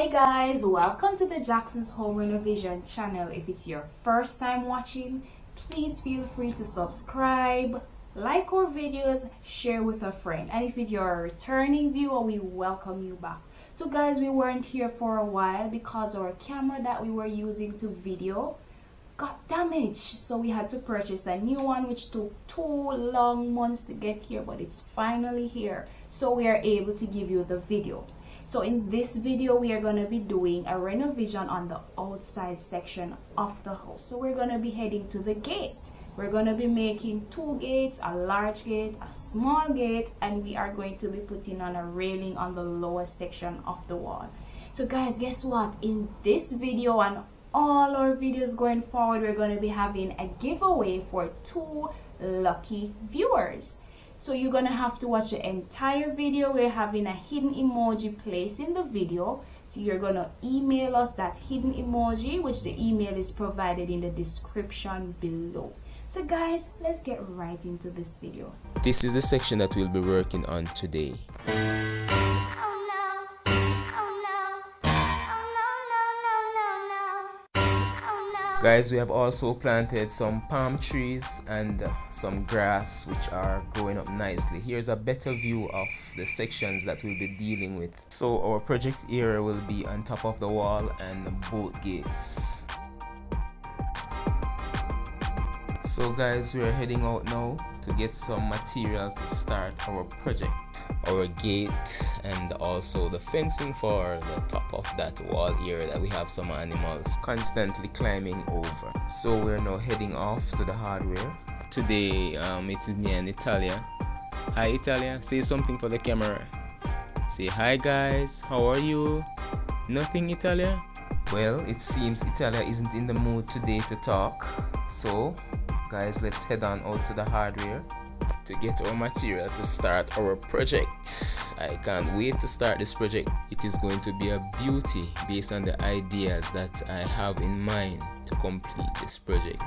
Hi guys, welcome to the Jackson's Home Renovation channel. If it's your first time watching, please feel free to subscribe, like our videos, share with a friend. And if it's your returning viewer, we welcome you back. So guys, we weren't here for a while because our camera that we were using to video got damaged, so we had to purchase a new one, which took 2 long months to get here, but it's finally here, so we are able to give you the video. So in this video we are going to be doing a renovation on the outside section of the house. So we're going to be heading to the gate. We're going to be making 2 gates, a large gate, a small gate, and we are going to be putting on a railing on the lower section of the wall. So guys, guess what? In this video and all our videos going forward, we're going to be having a giveaway for 2 lucky viewers. So you're going to have to watch the entire video. We're having a hidden emoji placed in the video, so you're going to email us that hidden emoji, which the email is provided in the description below. So guys, let's get right into this video. This is the section that we'll be working on today. Guys, we have also planted some palm trees and some grass which are growing up nicely. Here's a better view of the sections that we'll be dealing with. So our project area will be on top of the wall and both gates. So guys, we are heading out now to get some material to start our project. Our gate and also the fencing for the top of that wall area that we have some animals constantly climbing over. So we're now heading off to the hardware. Today it's me and Italia. Hi Italia, say something for the camera. Say hi guys, how are you? Nothing Italia? Well, it seems Italia isn't in the mood today to talk. So guys, let's head on out to the hardware to get our material to start our project. I can't wait to start this project. It is going to be a beauty based on the ideas that I have in mind to complete this project.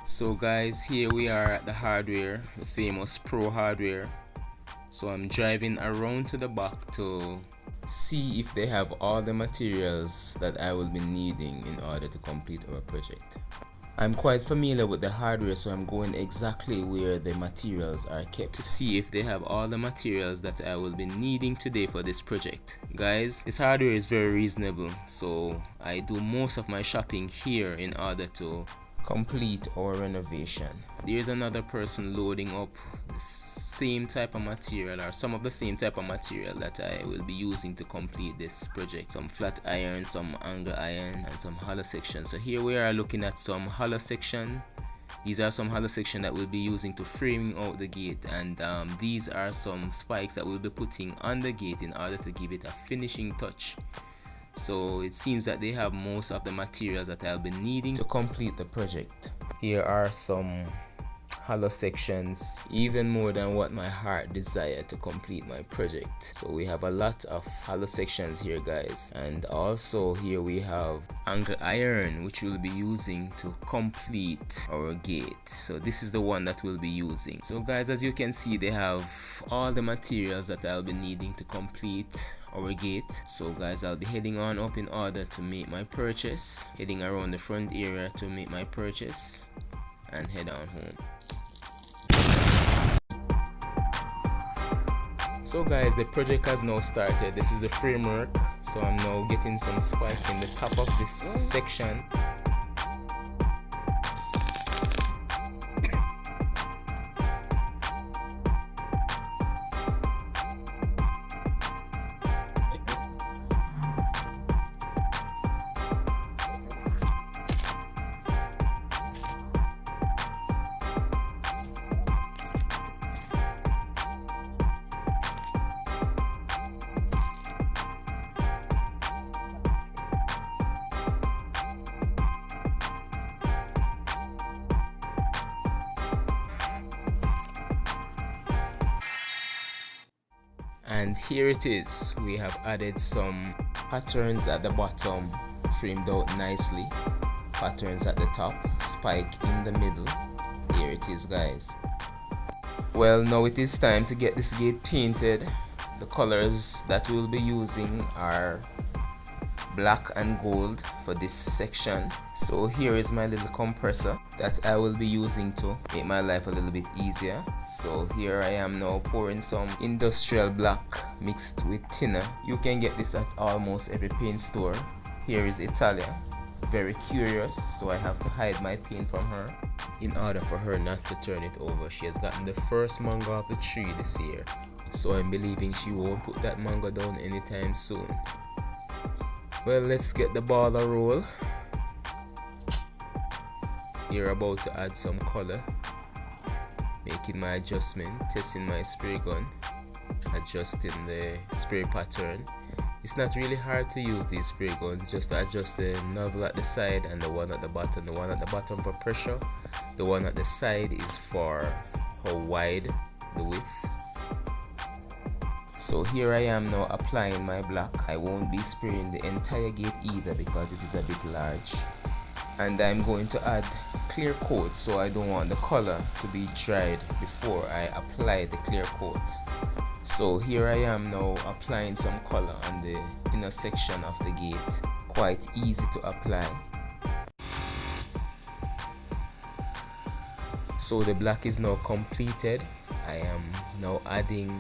So guys, here we are at the hardware, the famous Pro Hardware. So I'm driving around to the back to see if they have all the materials that I will be needing in order to complete our project. I'm quite familiar with the hardware, so I'm going exactly where the materials are kept to see if they have all the materials that I will be needing today for this project. Guys, this hardware is very reasonable, so I do most of my shopping here in order to complete our renovation. There's another person loading up the same type of material, or some of the same type of material that I will be using to complete this project. Some flat iron, some angle iron, and some hollow section. So here we are looking at some hollow section. These are some hollow section that we'll be using to framing out the gate, and these are some spikes that we'll be putting on the gate in order to give it a finishing touch. So it seems that they have most of the materials that I'll be needing to complete the project. Here are some hollow sections, even more than what my heart desired to complete my project. So we have a lot of hollow sections here guys, and also here we have angle iron which we'll be using to complete our gate. So this is the one that we'll be using. So guys, as you can see, they have all the materials that I'll be needing to complete our gate. So guys, I'll be heading on up in order to make my purchase, heading around the front area to make my purchase and head on home. So guys, the project has now started. This is the framework, so I'm now getting some spike in the top of this section. And here it is. We have added some patterns at the bottom, framed out nicely, patterns at the top, spike in the middle. Here it is, guys. Well, now it is time to get this gate painted. The colors that we'll be using are black and gold for this section. So here is my little compressor that I will be using to make my life a little bit easier. So here I am now pouring some industrial black mixed with thinner. You can get this at almost every paint store. Here is Italia, very curious, so I have to hide my paint from her in order for her not to turn it over. She has gotten the first mango off the tree this year, so I'm believing she won't put that mango down anytime soon. Well, let's get the ball a roll. Here about to add some color, making my adjustment, testing my spray gun, adjusting the spray pattern. It's not really hard to use these spray guns, just to adjust the nozzle at the side and the one at the bottom. The one at the bottom for pressure, the one at the side is for how wide the width. So here I am now applying my black. I won't be spraying the entire gate either because it is a bit large. And I'm going to add clear coat, so I don't want the color to be dried before I apply the clear coat. So here I am now applying some color on the inner section of the gate. Quite easy to apply. So the black is now completed. I am now adding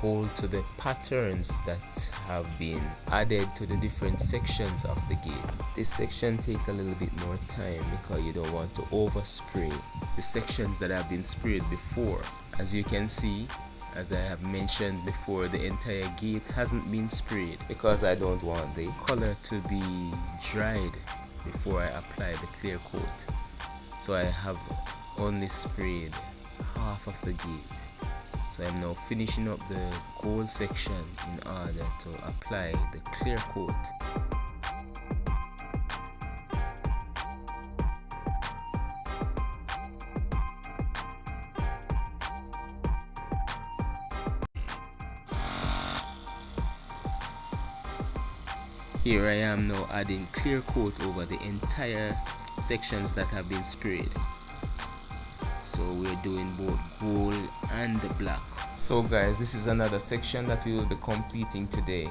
gold to the patterns that have been added to the different sections of the gate. This section takes a little bit more time because you don't want to overspray the sections that have been sprayed before. As you can see, as I have mentioned before, the entire gate hasn't been sprayed because I don't want the color to be dried before I apply the clear coat. So I have only sprayed half of the gate. So I'm now finishing up the gold section in order to apply the clear coat. Here I am now adding clear coat over the entire sections that have been sprayed. So we're doing both gold and the black. So guys, this is another section that we will be completing today,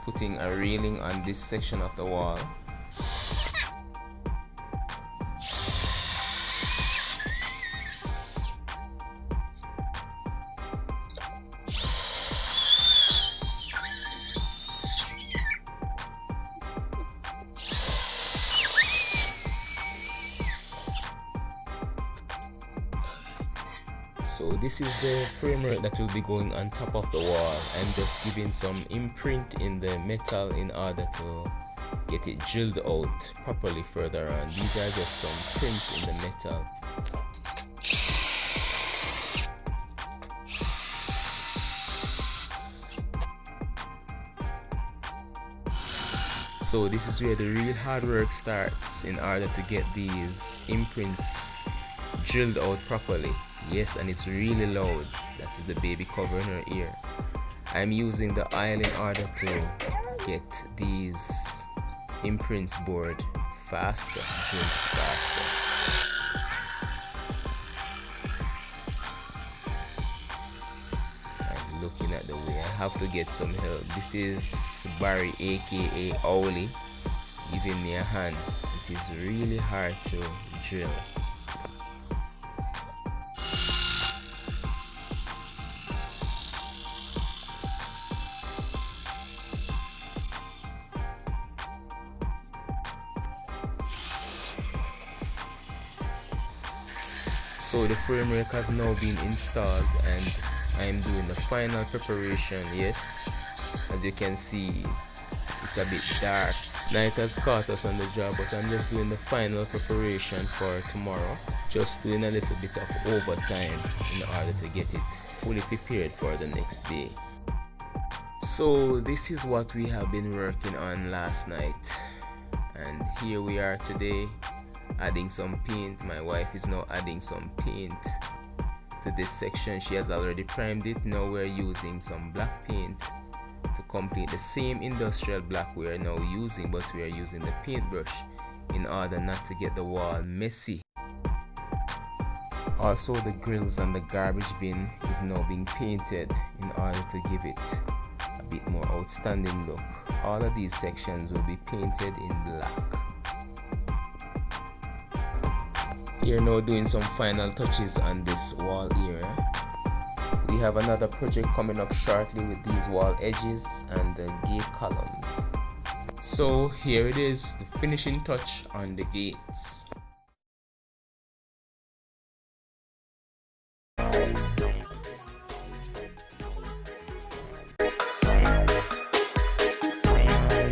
putting a railing on this section of the wall. So this is the framework that will be going on top of the wall. I'm just giving some imprint in the metal in order to get it drilled out properly further on. These are just some prints in the metal. So this is where the real hard work starts in order to get these imprints drilled out properly. Yes, and it's really loud. That's the baby covering her ear. I'm using the oil in order to get these imprints bored faster, drilled faster. I'm looking at the way. I have to get some help. This is Barry, aka Owly, giving me a hand. It is really hard to drill. So the framework has now been installed and I am doing the final preparation. Yes, as you can see, it's a bit dark. Night has caught us on the job, but I'm just doing the final preparation for tomorrow. Just doing a little bit of overtime in order to get it fully prepared for the next day. So this is what we have been working on last night, and here we are today, adding some paint. My wife is now adding some paint to this section. She has already primed it. Now we're using some black paint to complete the same industrial black we are now using, but we are using the paintbrush in order not to get the wall messy. Also, the grills and the garbage bin is now being painted in order to give it a bit more outstanding look. All of these sections will be painted in black. Here now doing some final touches on this wall area. We have another project coming up shortly with these wall edges and the gate columns. So here it is, the finishing touch on the gates.